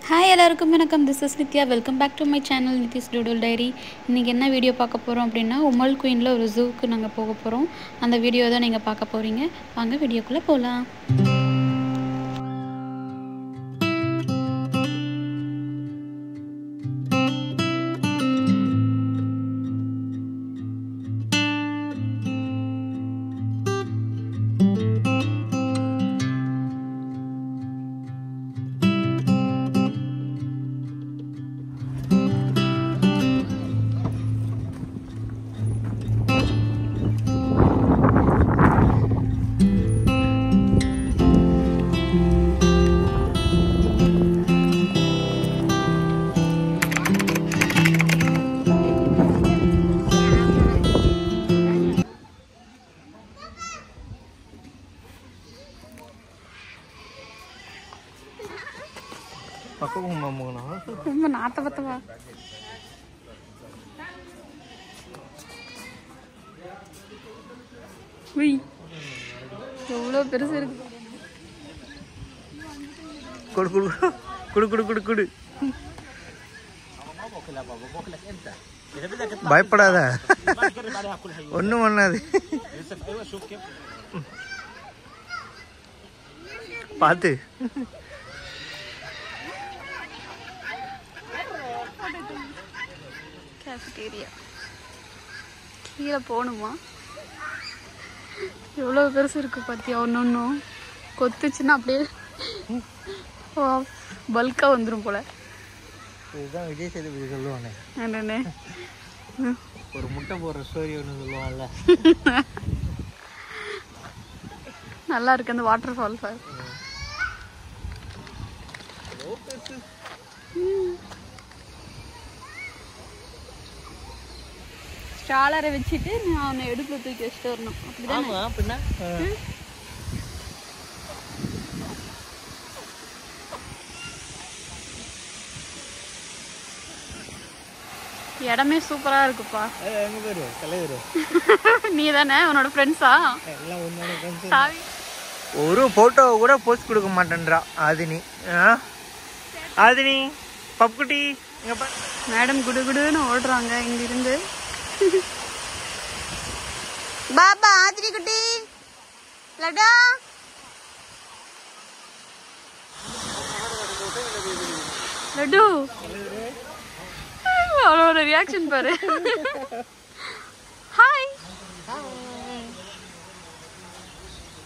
Hi எல்லாருக்கும் வணக்கம். This is Nithya. Welcome back to my channel Nithi's doodle diary. இன்றைக்கி என்ன வீடியோ பார்க்க போகிறோம் அப்படின்னா, உமல் குயினில் ஒரு ஜூக்கு நாங்கள் போக போகிறோம். அந்த வீடியோ தான் நீங்கள் பார்க்க போகிறீங்க. வாங்க வீடியோக்குள்ளே போகலாம். ரொம்ப நாத்த பத்தவா எவ்வளோ பெருசு இருக்கு. குடு குடு குடு குடு குடு குடு பயப்படாத, ஒன்றும் பண்ணாது. பார்த்து கேஃபிடேரியா கீழே போகணுமா? எவ்வளோ பெருசு இருக்கு பார்த்தியா? ஒன்றும் கொத்துச்சுன்னா அப்படியே பல்காக வந்துடும் போல. இதுதான் விஜய் சேதுபதி சொல்லுவானே, என்னன்னு ஒரு முட்டை போடுற ஸ்டோரி ஒன்று சொல்லுவான்ல. நல்லா இருக்கு அந்த வாட்டர் ஃபால். சார் ஸ்டாலரை வச்சுட்டு நான் அவனை எடுப்புல தூக்கி வச்சுட்டு வரணும். அப்படிதான் இடமே சூப்பரா இருக்குப்பா. நீ தானே உன்னோட ஃப்ரெண்ட்ஸா? ஒரு போட்டோ கூட போஸ்ட் கொடுக்க மாட்டேன்றா ஆதினி. ஆதினி பப்புக்குட்டி மேடம் குடுகுடுன்னு ஓடுறாங்க இங்க இருந்து. பாபா ஆதிரி குட்டி லடா லட்டு அவளோட ரியாக்ஷன் பாரு. ஹாய்.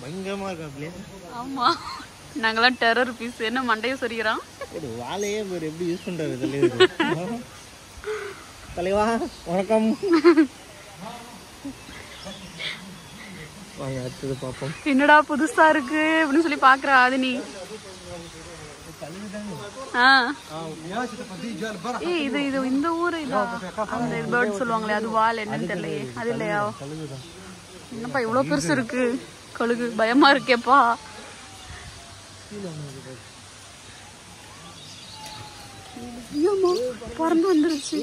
பயங்கரமா இருக்காப்ல. ஆமா, நாங்கெல்லாம் டெரர் பீஸ். என்ன மண்டையை சொரிக்கிறான். ஒரு வாழையே பேர் எப்படி யூஸ் பண்றாரு தலைவர். தலைவா வணக்கம். வாங்க அடுத்தது பாப்போம். என்னடா புதுசா இருக்கு அப்படின்னு சொல்லி பாக்குற ஆதினி. இது இது இந்த ஊரு அந்த பேர்ட் சொல்லுவாங்களே, அது வால் என்னன்னு தெரியலையே. அது இல்லையா? என்னப்பா இவ்வளவு பெருசு இருக்கு கழுகு. பயமா இருக்கேப்பா. பறந்து வந்துருச்சு.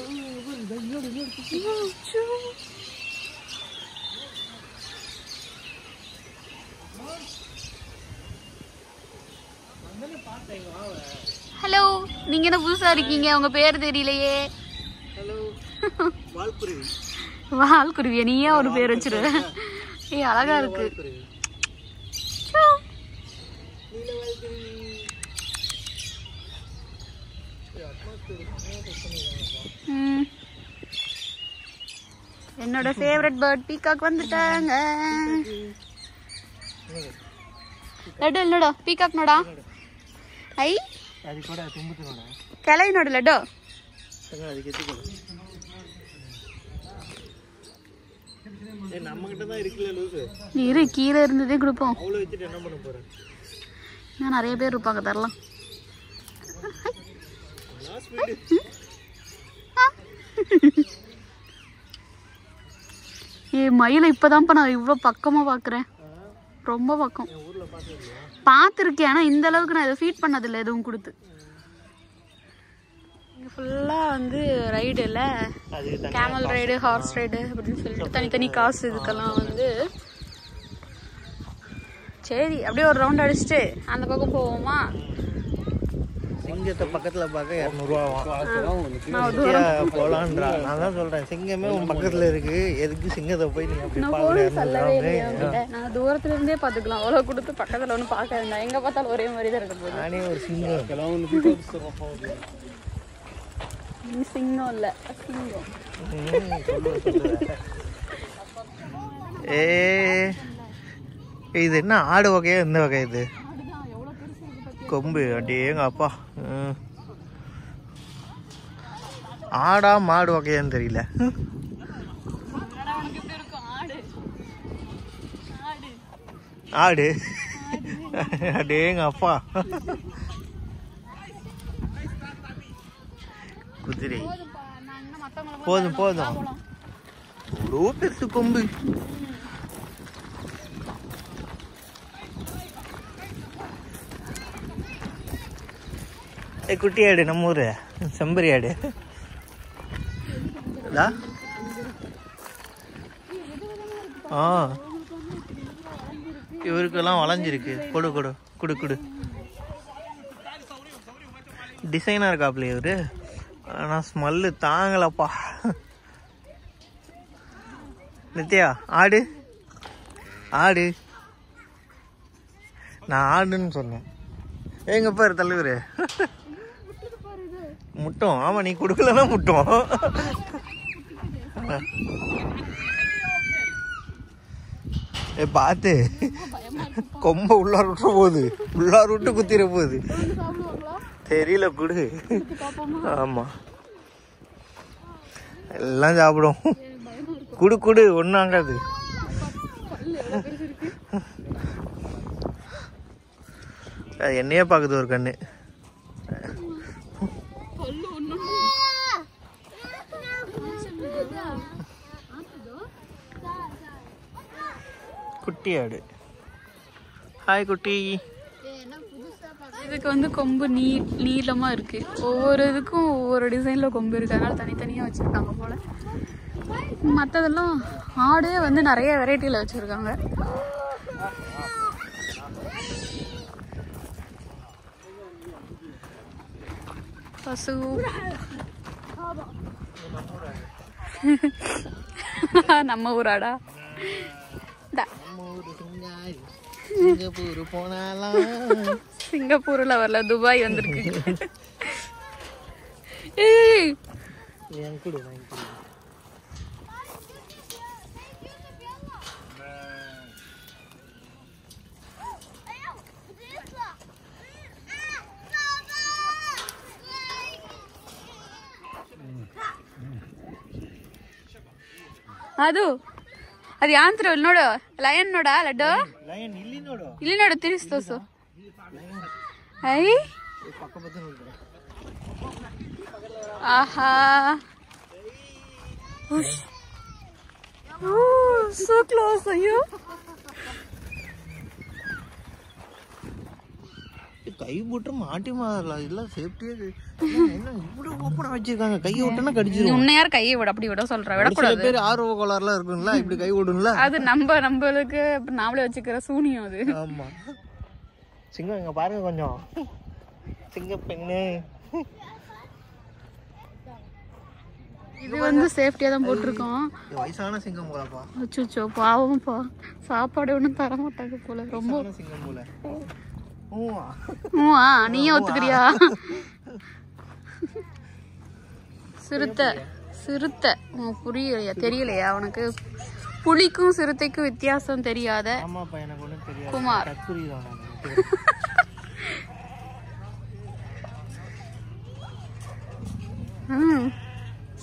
ஹலோ, நீங்க என்ன புதுசா இருக்கீங்க? உங்க பேர் தெரியலையே. வால்குருவியா? நீயே ஒரு பேர் வச்சிரு. ஏய் அழகா இருக்கு. என்னோட ஃபேவரட் பேர்ட் பீகாக் வந்துட்டாங்க. லட்டு இல்லடா பீகாக் நோடா. ஐ அது கூட தும்புத்து நோடா. கலை நோடு லட்டு. அது கெத்துக்கோ. ஏய் நம்ம கிட்ட தான் இருக்குல லூசு. நீ இரு, கீழ இருந்ததே கொடுப்போம். அவ்வளவு வச்சிட்டு என்ன பண்ண போற? நான் நிறைய பேர் இருப்பாங்க தரலாம். ஏ மயில இப்பதான்ப்பா நான் இவ்வளவு பக்கமா பாக்குறேன். ரொம்ப பக்கம் பாத்துருக்கேன். ஆனா இந்த அளவுக்கு நான் இதை ஃபீட் பண்ணதில்லை எதுவும் கொடுத்து. ஃபுல்லாக வந்து ரைடு இல்லை, கேமல் ரைடு, ஹார்ஸ் ரைடு அப்படின்னு சொல்லிட்டு தனித்தனி காசு இதுக்கெல்லாம் வந்து. சரி அப்படியே ஒரு ரவுண்ட் அடிச்சுட்டு அந்த பக்கம் போவோமா? சிங்கத்தை பக்கத்துல பார்க்க 200 ரூபாவா போலான்றா. நான் தான் சொல்றேன் சிங்கமே உன் பக்கத்துல இருக்கு, எதுக்கு சிங்கத்தை போய் நீ அப்படி பாக்க? நான் தூரத்துல இருந்தே பாத்துக்கலாம், அவ்வளவு கொடுத்து பக்கத்துல ஒண்ணு பார்க்க வேண்டாம், எங்க பார்த்தாலும் ஒரே மாதிரி தான் இருக்கு. நானே ஒரு சிங்கம். சிங்கம் இல்ல சிங்கம். இது என்ன ஆடு வகையா இந்த வகை? இது கொம்பு அடேங்க அப்பா. ஆடா மாடு வகையான்னு தெரியல. ஆடு அடேங்க அப்பா. குதிரை போதும் போதும், அவ்வளோ பெருசு கொம்பு. குட்டி ஆடு, நம்ம ஊரு செம்பரி ஆடு. இவருக்கெல்லாம் வளைஞ்சிருக்கு. கொடு கொடு குடு குடு. டிசைனா இருக்காப்ல இவரு, ஆனா ஸ்மெல்லு தாங்கலப்பா. நித்யா ஆடு ஆடு, நான் ஆடுன்னு சொன்னேன். எங்க பாரு தலைவரு முட்டும். ஆமா நீ கொடுக்கலன்னா முட்டும். பார்த்து கொம்ப உள்ளார விட்டுற போகுது, உள்ளார விட்டு குத்திர போகுது தெரியல. குடு. ஆமா எல்லாம் சாப்பிடும். குடு குடு, ஒன்னும் ஆகாது. என்னையே பாக்குது ஒரு கண்ணு. குட்டி ஆடு. ஹாய் குட்டி. இதுக்கு வந்து கொம்பு நீளமா இருக்கு, ஒவ்வொரு இதுக்கும் ஒவ்வொரு டிசைன்ல கொம்பு இருக்கு, அதனால தனித்தனியா வச்சிருக்காங்க போல. மற்றதெல்லாம் ஆடே வந்து நிறைய வெரைட்டியில வச்சிருக்காங்க. பசு நம்ம ஊராடா? சிங்கப்பூர் போனாலாம். சிங்கப்பூர்ல வரல, துபாய் வந்திருக்கு. ಅದು ಅದು ಯಾಂತ್ರ ನೋಡು, ಲಯನ್ ನೋಡ ಲಡ್ಡು, ಇಲ್ಲಿ ನೋಡು ತಿರ್ಸ್ ತೋರ್ಸು. ಐ ಆಹಾ, so close. ஐயோ கை போட்டு மாட்டி மாறல, இதெல்லாம் சேஃப்டியா. என்ன இவ்வளவு ஓப்பனா வச்சிருக்காங்க, கையை விட்டனா கடிச்சிரும். உன்னை யார் கையை விட அப்படி விட சொல்ற? விடக்கூடாது. பேர் ஆர்வ கோளாறுலாம் இருக்குங்களா, இப்படி கை விடுங்களா? அது நம்மளுக்கு நாமளே வச்சுக்கிற சூனியம் அது. ஆமா. சிங்கம் இங்க பாருங்க கொஞ்சம். சிங்க பெண்ணு இது வந்து சேஃப்டியா தான் போட்டிருக்கோம். வயசான சிங்கம் போலப்பா. அச்சோ பாவம்ப்பா, சாப்பாடு ஒன்றும் தர மாட்டாங்க போல. ரொம்ப சிங்கம் போல. நீயே ஒத்துக்கிறியா? சிறுத்தை சிறுத்தை புரியலையா? தெரியலையா உனக்கு? புலிக்கும் சிறுத்தைக்கும் வித்தியாசம் தெரியாத Kumar.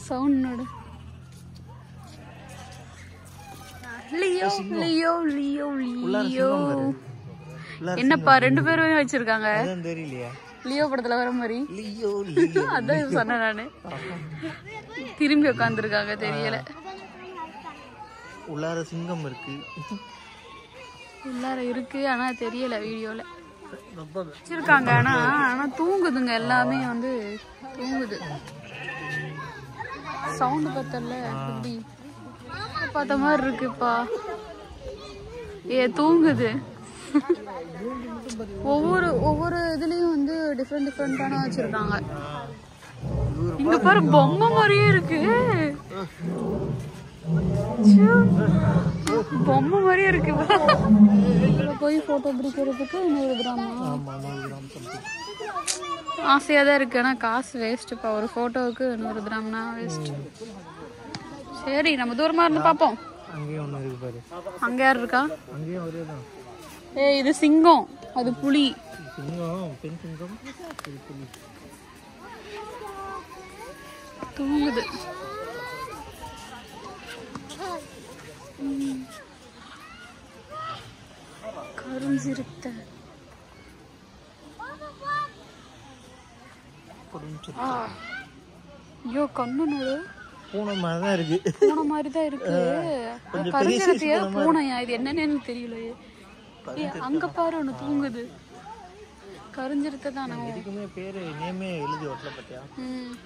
Sound node. Leo Leo Leo Leo. என்னப்பா ரெண்டு பேருமே வச்சிருக்காங்க? தெரியலையா? லியோ படத்துல வர மாதிரி. அதான் சொன்னேன் நானு. திரும்பி உட்காந்துருக்காங்க, தெரியல. உள்ளார சிங்கம் இருக்கு. உள்ளார இருக்கு ஆனா தெரியல வீடியோல. வச்சிருக்காங்க ஆனா தூங்குதுங்க, எல்லாமே வந்து தூங்குது. சவுண்ட் பத்தல, எப்படி பார்த்த மாதிரி இருக்குப்பா. தூங்குது. ஒவ்வொரு இதுலயும் வந்து டிஃப்ரெண்டான வச்சிருக்காங்க. இங்க பாரு பொம்மை மாதிரியே இருக்கு. பொம்மை மாதிரியே இருக்கு. போய் போட்டோ பிடிக்கிறதுக்கு 100 கிராமா? ஆசையா தான் இருக்கு, ஆனா காசு வேஸ்ட்ப்பா. ஒரு போட்டோவுக்கு 100 கிராம்னா வேஸ்ட். சரி நம்ம தூரமா இருந்து பாப்போம். அங்க யார் இருக்கா? ஏய் இது சிங்கம், அது புலி. தூங்குது. கருஞ்சிருத்த ஐயோ கண்ணு நோடு பூனை மாதிரி தான் இருக்கு. பூனை மாதிரி தான் இருக்கு. கருஞ்சிருத்தியா பூனையா? இது என்னன்னு எனக்கு தெரியலையே. அங்க பாரு ஒண்ணு தூங்குது. கருஞ்சிருத்த தான். இதுக்குமே பேரு நேமே எழுதி ஓட்டல பத்தியா?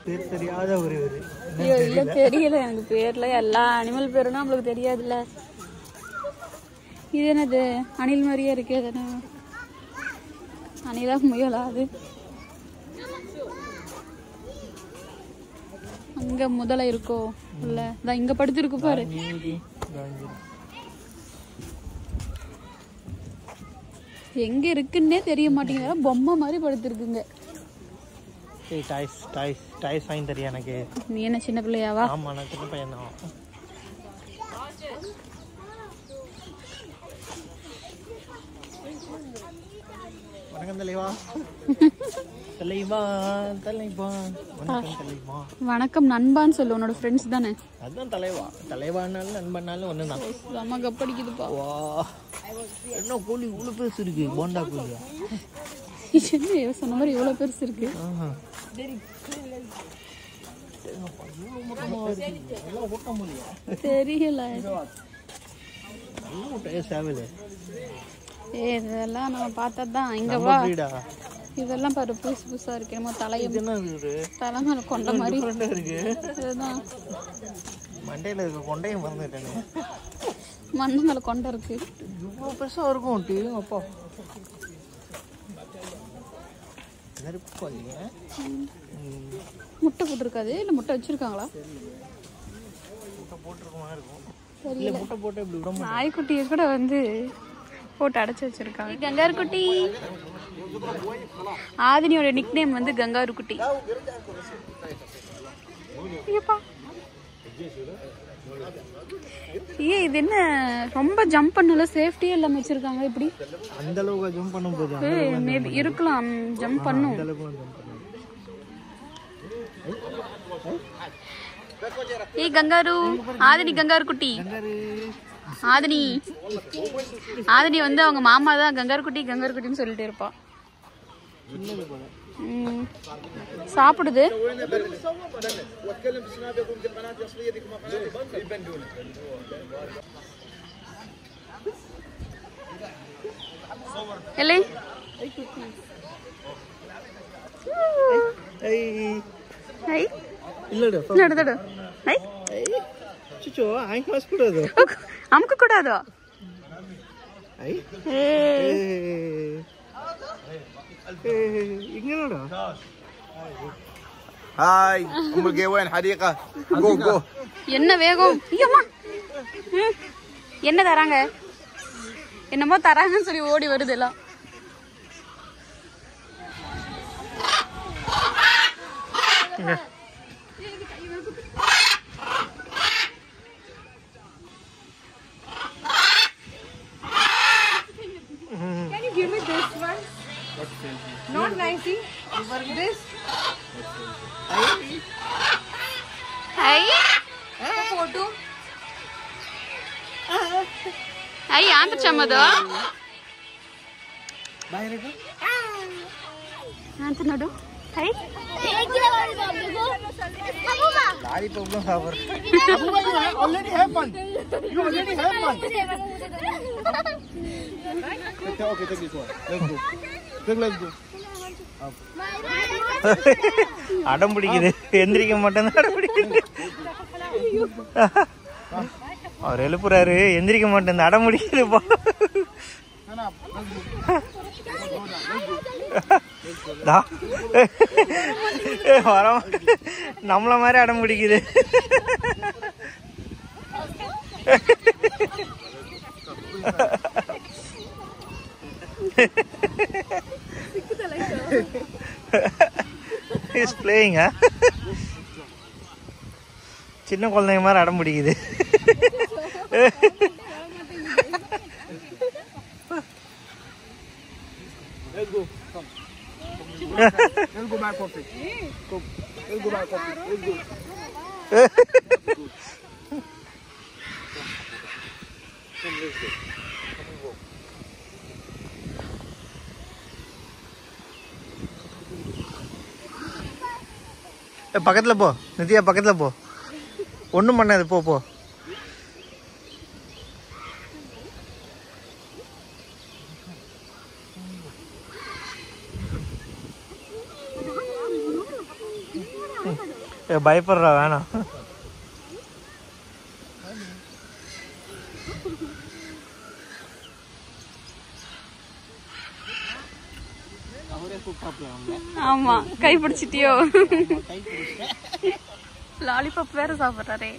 பேர் தெரியாத ஒரு இல்ல தெரியல எனக்கு பேர்ல. எல்லா அனிமல் பேரும் நம்மளுக்கு தெரியாதுல்ல. இது என்னது? அணில் மாதிரியே இருக்கு. அது அணிலா முயலா? அது அங்க முதல்ல இருக்கோ இல்ல? இங்க படுத்திருக்கு பாரு. எங்க இருக்குன்னே தெரிய மாட்டேங்குது. பொம்மை மாதிரி படுத்திருக்குங்க. எனக்கு நீ என்ன சின்ன பிள்ளையாவா? ஆமா நான் சின்ன பையன் தான். வணக்கம் தலைவா. வணக்கம் நண்பான்னு சொல்லு. உன்னோட ஃப்ரெண்ட்ஸ் தானே? அதான் தலைவா. தலைவானாலும் நண்பனாலும் ஒண்ணுதான். அம்மா கப்படிக்குதுப்பா. வா என்ன கோழி இவ்வளவு பெருசு இருக்கு. போண்டா கோழி என்ன சொன்ன மாதிரி இவ்வளவு பெருசு இருக்கு. தெரியல. இதெல்லாம் நம்ம பார்த்ததுதான். இங்க வா. இதெல்லாம் பாரு புதுசு புதுசா இருக்கு. நம்ம தலைமையில கொண்ட மாதிரி இருக்கு. மண்டையில இருக்க கொண்டையும் மறந்துட்டேன். மண்ணு மேல கொண்டை இருக்கு. இவ்வளவு பெருசா இருக்கும். டீயும் அப்பா முட்டை போட்டிருக்காது. இல்ல முட்டை வச்சிருக்காங்களா? நாய்க்குட்டியை கூட வந்து போட்டு அடைச்சு வச்சிருக்காங்க. கங்காரு குட்டி. ஆதினியோட நிக் நேம் வந்து கங்காரு குட்டி. ஏன் இது என்ன ரொம்ப ஜம்ப் பண்ணல? சேஃப்டியே இல்லாம வச்சிருக்காங்க. இப்படி அந்த அளவுக்கு ஜம்ப் பண்ண போகுது. மேபி இருக்கலாம், ஜம்ப் பண்ணும். ஏய் கங்காரு. ஆதினி கங்காரு குட்டி. ஆதினி வந்து அவங்க மாமா தான் கங்காரு குட்டின்னு சொல்லிட்டு இருப்பா. சாப்பிடுது. இல்லை அமுக்க கூடாதோ? هاي உங்களுக்கு وين حديقة جو جو என்ன வேகம்? என்ன தராங்க? என்னமோ தராங்கன்னு சொல்லி ஓடி வருது எல்லாம். Can you give me this one? Not 90. This. Hi. Photo. Hi, anta chamado. Bayre ko. Anta nodu. Hi. Lari problem hour. You already have one. Okay, take this one. Let's go. அடம் பிடிக்குது. எந்திரிக்க மாட்டேன். அடம் பிடிக்குது. அவர் எழுப்புறாரு. எந்திரிக்க மாட்டேன். அடம் பிடிக்குதுப்பா. வரோம் நம்மள மாதிரி அடம் பிடிக்குது. He's playing, huh? சின்ன குழந்தைங்க மாதிரி அடம் பிடிக்குது. Let's go. Come. Let's go back for it. Come. Let's go back for it. Let's go. Come, let's go. பக்கத்துல போ நித்யா, பக்கத்துல போ. ஒண்ணும் பண்ணாது, போ போ. பயப்படுறா, வேணாம். ஆமா, கை பிடிச்சிட்டியோ? லாலிபாப் வேற சாப்பிட்றாரே.